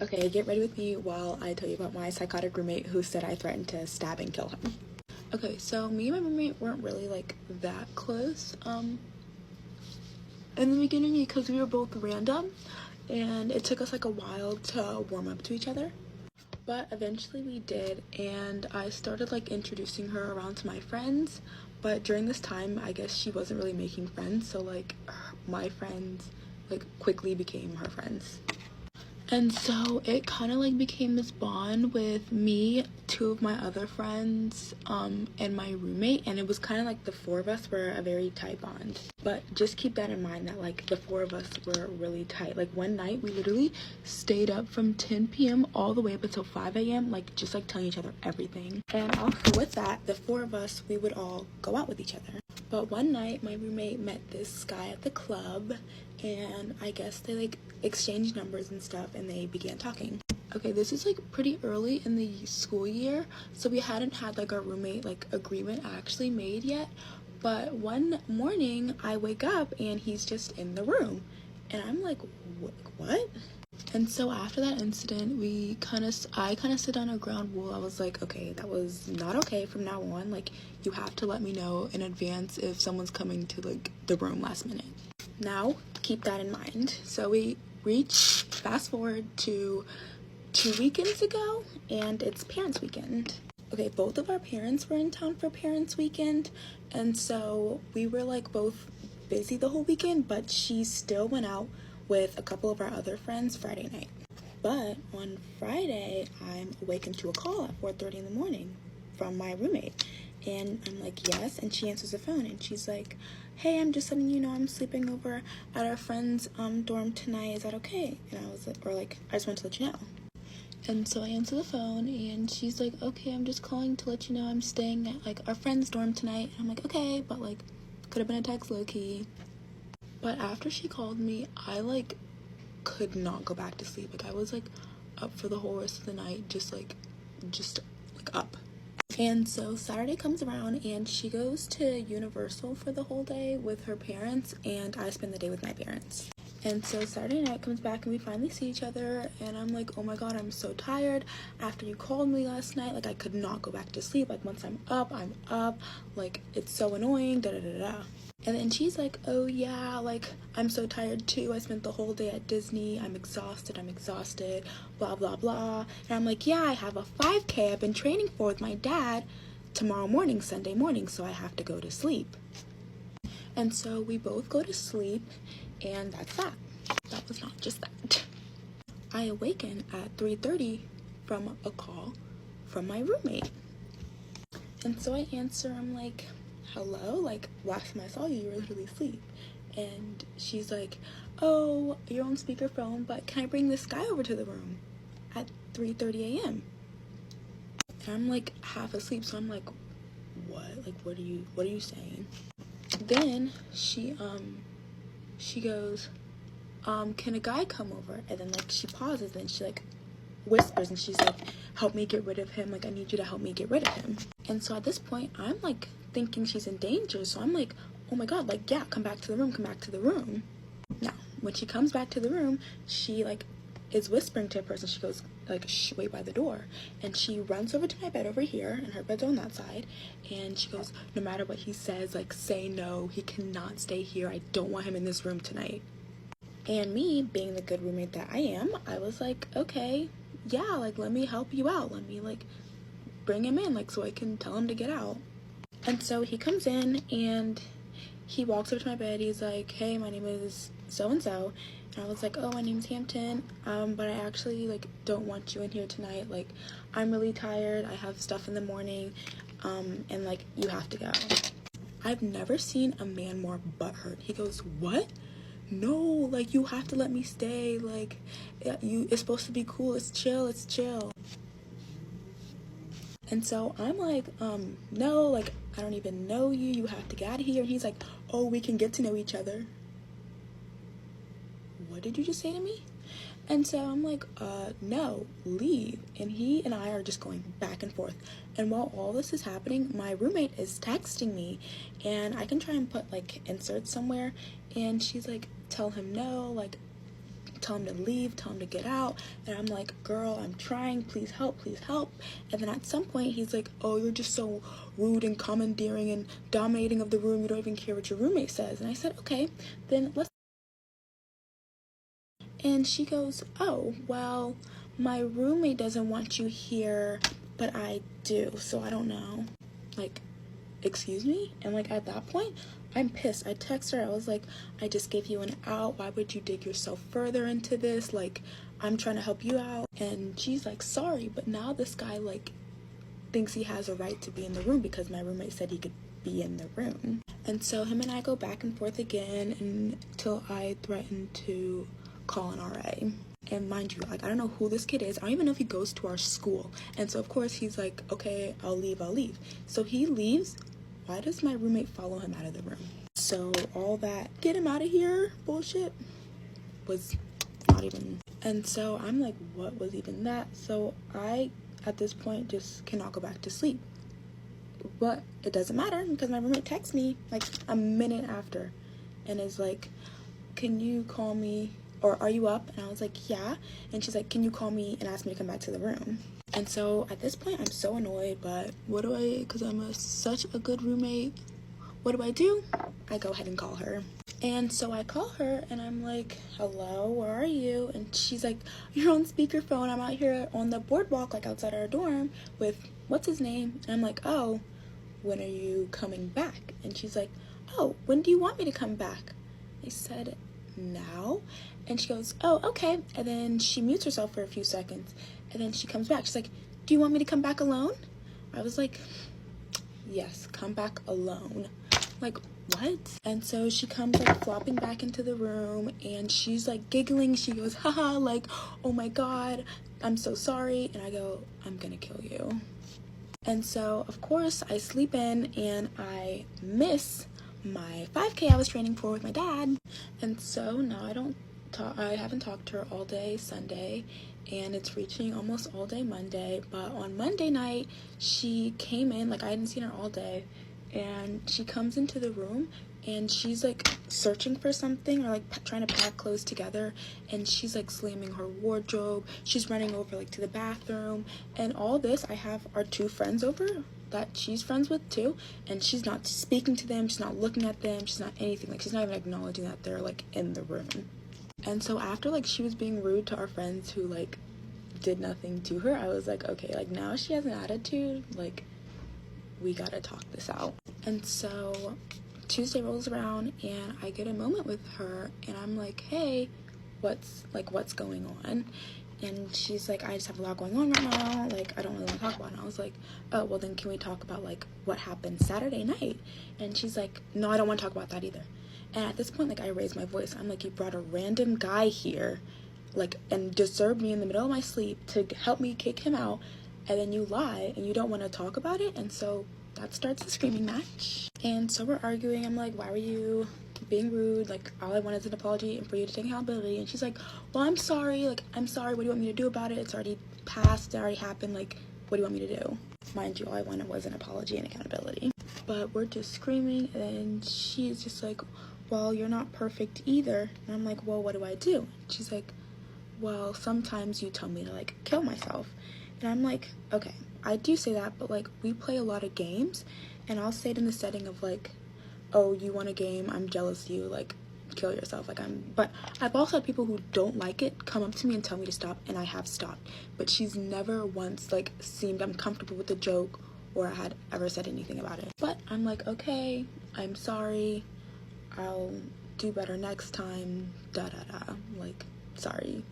Okay, get ready with me while I tell you about my psychotic roommate who said I threatened to stab and kill him. Okay, so me and my roommate weren't really like that close in the beginning because we were both random and it took us like a while to warm up to each other. But eventually we did, and I started like introducing her around to my friends, but during this time I guess she wasn't really making friends, so like my friends like quickly became her friends. And so it kind of like became this bond with me, two of my other friends, and my roommate, and it was kind of like the four of us were a very tight bond. But just keep that in mind that like the four of us were really tight. Like one night we literally stayed up from 10 p.m. all the way up until 5 a.m. like just like telling each other everything. And also with that, the four of us, we would all go out with each other. But one night my roommate met this guy at the club, and I guess they like exchanged numbers and stuff and they began talking. Okay, this is like pretty early in the school year, so we hadn't had like our roommate like agreement actually made yet. But one morning I wake up and he's just in the room and I'm like, what? And so after that incident, I kind of sit on a ground rule. I was like, okay, that was not okay from now on. Like, you have to let me know in advance if someone's coming to like the room last minute. Now, keep that in mind. So we fast forward to 2 weekends ago, and it's parents weekend. Okay, both of our parents were in town for parents weekend, and so we were like both busy the whole weekend, but she still went out with a couple of our other friends Friday night. But on Friday, I'm awakened to a call at 4:30 in the morning from my roommate. And I'm like, yes, and she answers the phone and she's like, hey, I'm just letting you know I'm sleeping over at our friend's dorm tonight. Is that okay? And I was like, I just want to let you know. And so I answer the phone and she's like, okay, I'm just calling to let you know I'm staying at like our friend's dorm tonight. And I'm like, okay, but like could have been a text low-key. But after she called me, I like could not go back to sleep. Like I was like up for the whole rest of the night, just up. And so Saturday comes around and she goes to Universal for the whole day with her parents, and I spend the day with my parents. And so Saturday night comes back and we finally see each other, and I'm like, oh my god, I'm so tired after you called me last night. Like I could not go back to sleep. Like once I'm up. Like it's so annoying, da da da da. And then she's like, oh yeah, like I'm so tired too. I spent the whole day at Disney. I'm exhausted, blah blah blah. And I'm like, yeah, I have a 5K I've been training for with my dad tomorrow morning, Sunday morning, so I have to go to sleep. And so we both go to sleep, and that's that. That was not just that. I awaken at 3:30 from a call from my roommate. And so I answer, I'm like, hello, like last time I saw you were literally asleep. And she's like, oh, you're on speakerphone, but can I bring this guy over to the room at 3:30 a.m.? And I'm like half asleep, so I'm like, what? Like what are you saying? Then she goes, can a guy come over? And then like she pauses and she like whispers and she's like, help me get rid of him. Like I need you to help me get rid of him. And so at this point I'm like thinking she's in danger, so I'm like, oh my god, like yeah, come back to the room. Now when she comes back to the room, she like is whispering to a person. She goes like, shh, wait by the door. And she runs over to my bed over here, and her bed's on that side, and she goes, no matter what he says, like say no, he cannot stay here. I don't want him in this room tonight. And me being the good roommate that I am, I was like, okay, yeah, like let me help you out, let me like bring him in, like so I can tell him to get out. And so he comes in and he walks over to my bed. He's like, hey, my name is so-and-so. And I was like, oh, my name's Hampton, but I actually like don't want you in here tonight. Like I'm really tired, I have stuff in the morning, and like you have to go. I've never seen a man more butthurt. He goes, what? No, like you have to let me stay. Like it's supposed to be cool. It's chill. And so I'm like, no, like I don't even know you. You have to get out of here. And he's like, oh, we can get to know each other. What did you just say to me? And so I'm like, no, leave. And he and I are just going back and forth. And while all this is happening, my roommate is texting me, and I can try and put like inserts somewhere. And she's like, tell him no, like tell him to leave, tell him to get out. And I'm like, girl, I'm trying, please help, please help. And then at some point he's like, oh, you're just so rude and commandeering and dominating of the room, you don't even care what your roommate says. And I said, okay, then let's. And she goes, oh, well, my roommate doesn't want you here, but I do, so I don't know. Like, excuse me? And like at that point, I'm pissed. I text her, I was like, I just gave you an out, why would you dig yourself further into this? Like, I'm trying to help you out. And she's like, sorry, but now this guy like thinks he has a right to be in the room because my roommate said he could be in the room. And so him and I go back and forth again until I threaten to call an RA. And mind you, like, I don't know who this kid is. I don't even know if he goes to our school. And so of course he's like, okay, I'll leave. So he leaves. Why does my roommate follow him out of the room? So all that get him out of here bullshit was not even. And so I'm like, what was even that? So I at this point just cannot go back to sleep. But it doesn't matter because my roommate texts me like a minute after and is like, can you call me, or are you up? And I was like, yeah. And she's like, can you call me and ask me to come back to the room? And so at this point I'm so annoyed, but what do I, because I'm such a good roommate, what do? I go ahead and call her. And so I call her and I'm like, hello, where are you? And she's like, you're on speakerphone, I'm out here on the boardwalk, like outside our dorm with what's his name? And I'm like, oh, when are you coming back? And she's like, oh, when do you want me to come back? I said, now. And she goes, oh, okay. And then she mutes herself for a few seconds and then she comes back. She's like, do you want me to come back alone? I was like, yes, come back alone. Like, what? And so she comes like flopping back into the room and she's like giggling. She goes, haha, like, oh my god, I'm so sorry. And I go, I'm gonna kill you. And so of course I sleep in and I miss my 5K I was training for with my dad. And so now I haven't talked to her all day Sunday, and it's reaching almost all day Monday. But on Monday night she came in, like I hadn't seen her all day, and she comes into the room and she's like searching for something or like trying to pack clothes together, and she's like slamming her wardrobe, she's running over like to the bathroom. And all this, I have our two friends over that she's friends with too, and she's not speaking to them, she's not looking at them, she's not anything, like she's not even acknowledging that they're like in the room. And so after like she was being rude to our friends who like did nothing to her, I was like, okay, like now she has an attitude, like we gotta talk this out. And so Tuesday rolls around and I get a moment with her and I'm like, hey, what's going on? And she's like, I just have a lot going on right now, like I don't really want to talk about it. And I was like, oh, well then can we talk about like what happened Saturday night? And she's like, no, I don't want to talk about that either. And at this point, like I raised my voice. I'm like, you brought a random guy here, like, and disturbed me in the middle of my sleep to help me kick him out, and then you lie and you don't want to talk about it. And so that starts the screaming match. And so we're arguing. I'm like, why were you being rude? Like all I wanted is an apology and for you to take accountability. And she's like, well, I'm sorry, like I'm sorry, what do you want me to do about it? It's already passed, it already happened, like what do you want me to do? Mind you, all I wanted was an apology and accountability. But we're just screaming and she's just like, well, you're not perfect either. And I'm like, well, what do I do? She's like, well, sometimes you tell me to like kill myself. And I'm like, okay, I do say that, but like we play a lot of games and I'll say it in the setting of like, oh, you want a game, I'm jealous of you, like kill yourself. Like but I've also had people who don't like it come up to me and tell me to stop, and I have stopped. But she's never once like seemed uncomfortable with the joke or I had ever said anything about it. But I'm like, okay, I'm sorry, I'll do better next time, like sorry.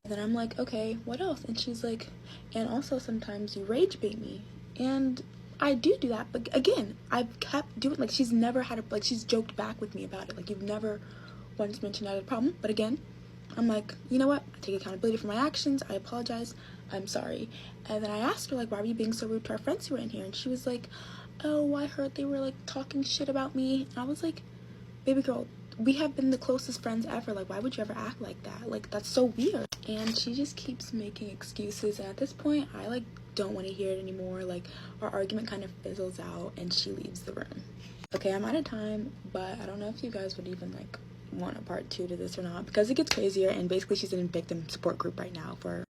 And then I'm like, okay, what else? And she's like, and also sometimes you rage bait me. And I do that, but again, I've kept doing, like she's never had like she's joked back with me about it, like you've never once mentioned I had a problem. But again, I'm like, you know what, I take accountability for my actions, I apologize, I'm sorry. And then I asked her like, why were you being so rude to our friends who were in here? And she was like, oh, I heard they were like talking shit about me. And I was like, baby girl, we have been the closest friends ever, like why would you ever act like that? Like that's so weird. And she just keeps making excuses, and at this point I like don't want to hear it anymore. Like our argument kind of fizzles out and she leaves the room. Okay, I'm out of time, but I don't know if you guys would even like want a part 2 to this or not, because it gets crazier, and basically she's in a victim support group right now for